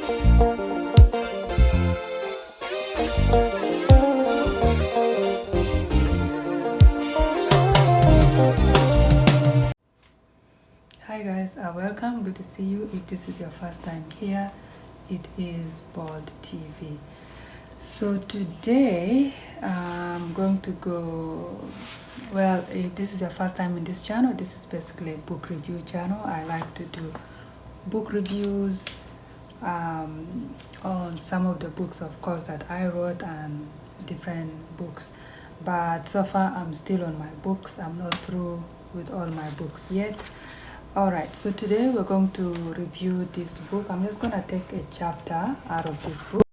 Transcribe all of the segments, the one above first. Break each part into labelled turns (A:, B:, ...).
A: Hi guys, welcome. Good to see you. If this is your first time here, it is Bold TV. So today I'm going to go, well, if this is your first time in this channel, this is basically a book review channel. I like to do book reviews on some of the books, of course, that I wrote and different books. But so far I'm still on my books. I'm not through with all my books yet. Alright, so today we're going to review this book. I'm just going to take a chapter out of this book.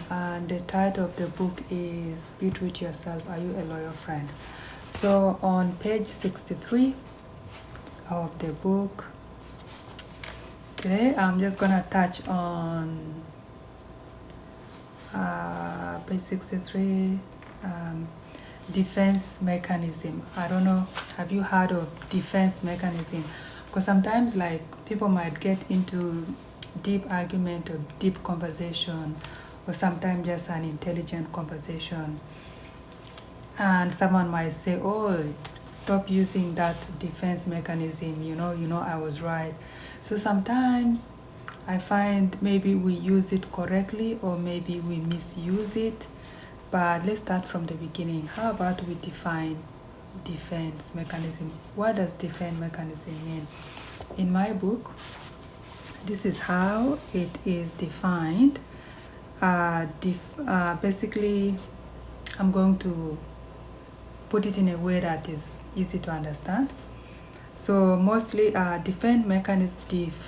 A: And the title of the book is Be True to Yourself, Are You a Loyal Friend? So on page 63 of the book, today I'm just going to touch on page 63, defense mechanism. I don't know, have you heard of defense mechanism? Because sometimes like people might get into deep argument or deep conversation, or sometimes just an intelligent conversation, and someone might say, oh, stop using that defense mechanism, you know I was right. So sometimes I find maybe we use it correctly or maybe we misuse it. But let's start from the beginning. How about we define defense mechanism? What does defense mechanism mean? In my book, this is how it is defined. Basically, I'm going to put it in a way that is easy to understand. So mostly defense mechanism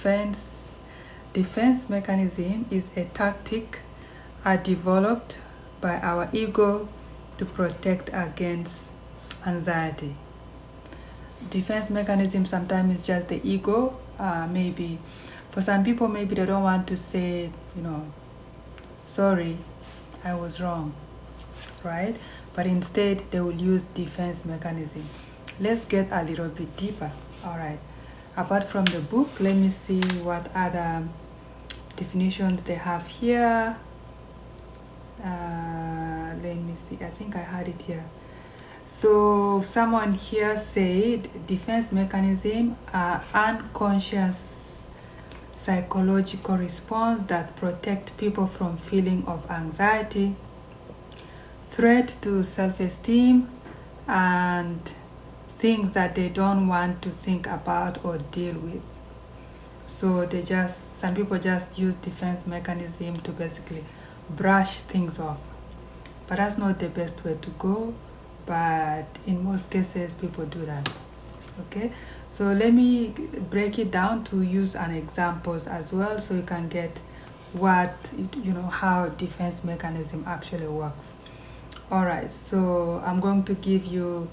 A: is a tactic developed by our ego to protect against anxiety. Defense mechanism sometimes is just the ego. Maybe for some people, maybe they don't want to say, sorry, I was wrong, right? But instead they will use defense mechanism. Let's get a little bit deeper. All right. Apart from the book, let me see what other definitions they have here. Let me see. I think I had it here. So someone here said defense mechanism are unconscious psychological response that protect people from feeling of anxiety, threat to self-esteem, and things that they don't want to think about or deal with. So some people just use defense mechanism to basically brush things off. But that's not the best way to go. But in most cases, people do that. Okay? So let me break it down to use an examples as well, so you can get how defense mechanism actually works. All right, so I'm going to give you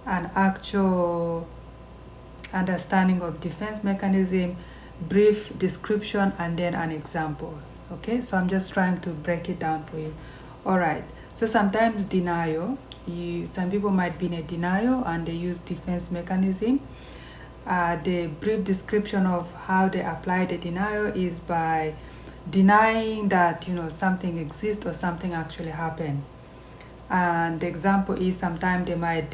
A: an actual understanding of defense mechanism, brief description, and then an example. Okay, so I'm just trying to break it down for you. All right, so sometimes denial, some people might be in a denial and they use defense mechanism. The brief description of how they apply the denial is by denying that something exists or something actually happened. And the example is sometimes they might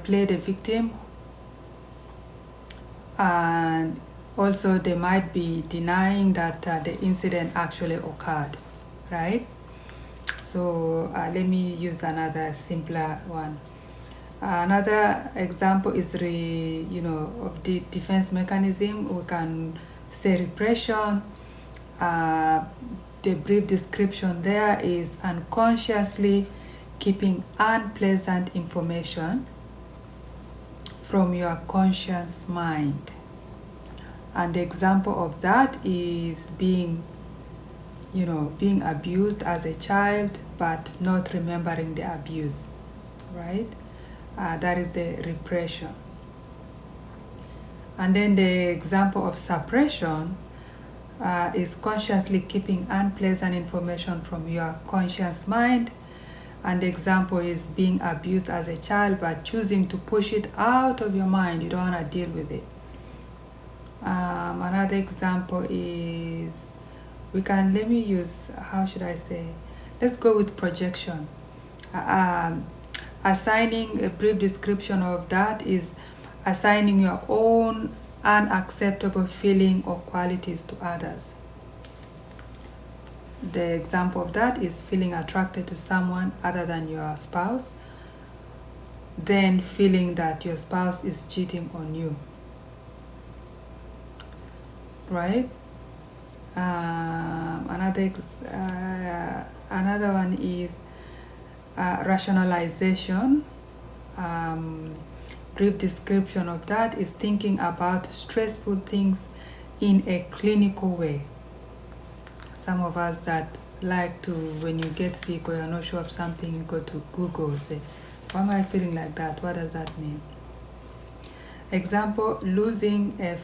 A: play the victim, and also they might be denying that the incident actually occurred, right? So let me use another simpler one. Another example is of the defense mechanism. We can say repression. The brief description there is unconsciously keeping unpleasant information from your conscious mind. And the example of that is being abused as a child but not remembering the abuse, right? That is the repression. And then the example of suppression is consciously keeping unpleasant information from your conscious mind And the example is being abused as a child, but choosing to push it out of your mind. You don't want to deal with it. Another example is, let me use, how should I say, let's go with projection. Assigning a brief description of that is assigning your own unacceptable feeling or qualities to others. The example of that is feeling attracted to someone other than your spouse, then feeling that your spouse is cheating on you. Right? Another one is rationalization. Brief description of that is thinking about stressful things in a clinical way. Some of us that like to, when you get sick or you're not sure of something, you go to Google, say, why am I feeling like that? What does that mean? Example, losing a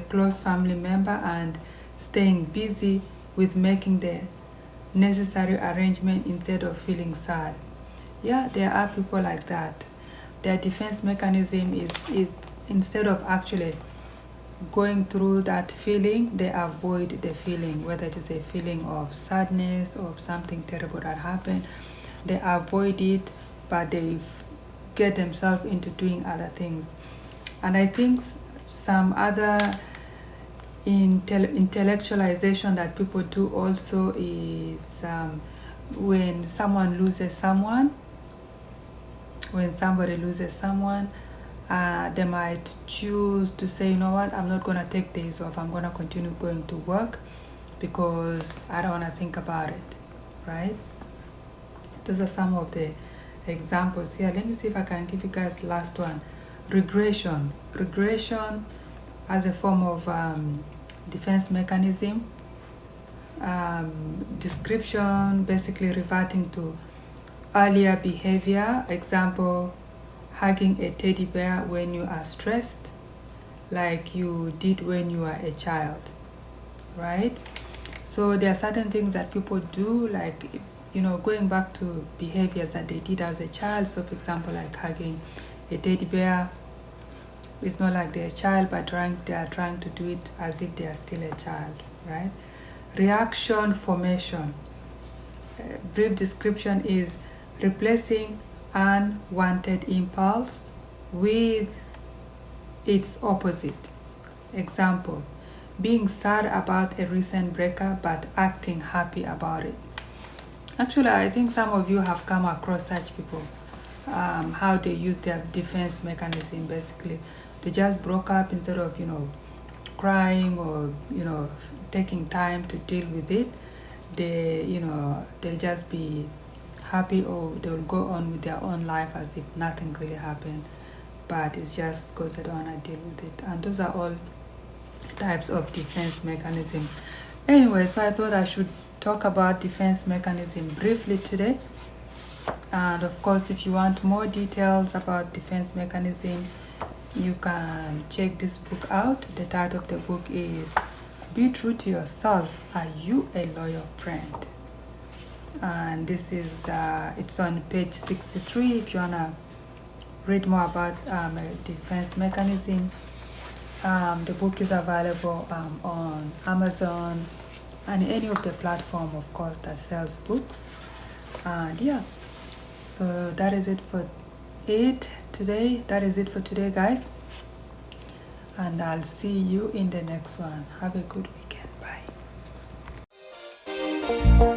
A: close family member and staying busy with making the necessary arrangement instead of feeling sad. Yeah, there are people like that. Their defense mechanism is instead of actually going through that feeling, they avoid the feeling, whether it is a feeling of sadness or something terrible that happened. They avoid it, but they get themselves into doing other things. And I think some other intellectualization that people do also is when somebody loses someone, they might choose to say, you know what, I'm not going to take days off. I'm going to continue going to work because I don't want to think about it, right? Those are some of the examples here. Let me see if I can give you guys last one. Regression as a form of defense mechanism. Description, basically reverting to earlier behavior. Example, hugging a teddy bear when you are stressed, like you did when you were a child, right? So there are certain things that people do, like, going back to behaviors that they did as a child. So for example, like hugging a teddy bear, it's not like they're a child, but they are trying to do it as if they are still a child, right? Reaction formation. Brief description is replacing unwanted impulse with its opposite. Example, being sad about a recent breakup but acting happy about it. Actually, I think some of you have come across such people, how they use their defense mechanism. Basically, they just broke up. Instead of crying or taking time to deal with it, they'll just be happy, or they'll go on with their own life as if nothing really happened, but it's just because they don't want to deal with it. And those are all types of defense mechanism. Anyway, so I thought I should talk about defense mechanism briefly today. And of course, if you want more details about defense mechanism, you can check this book out. The title of the book is Be True to Yourself. Are You a Loyal Friend? And this is it's on page 63 if you want to read more about defense mechanism. The book is available on Amazon and any of the platform, of course, that sells books. And yeah, so that is it for today. That is it for today, guys, and I'll see you in the next one. Have a good weekend. Bye.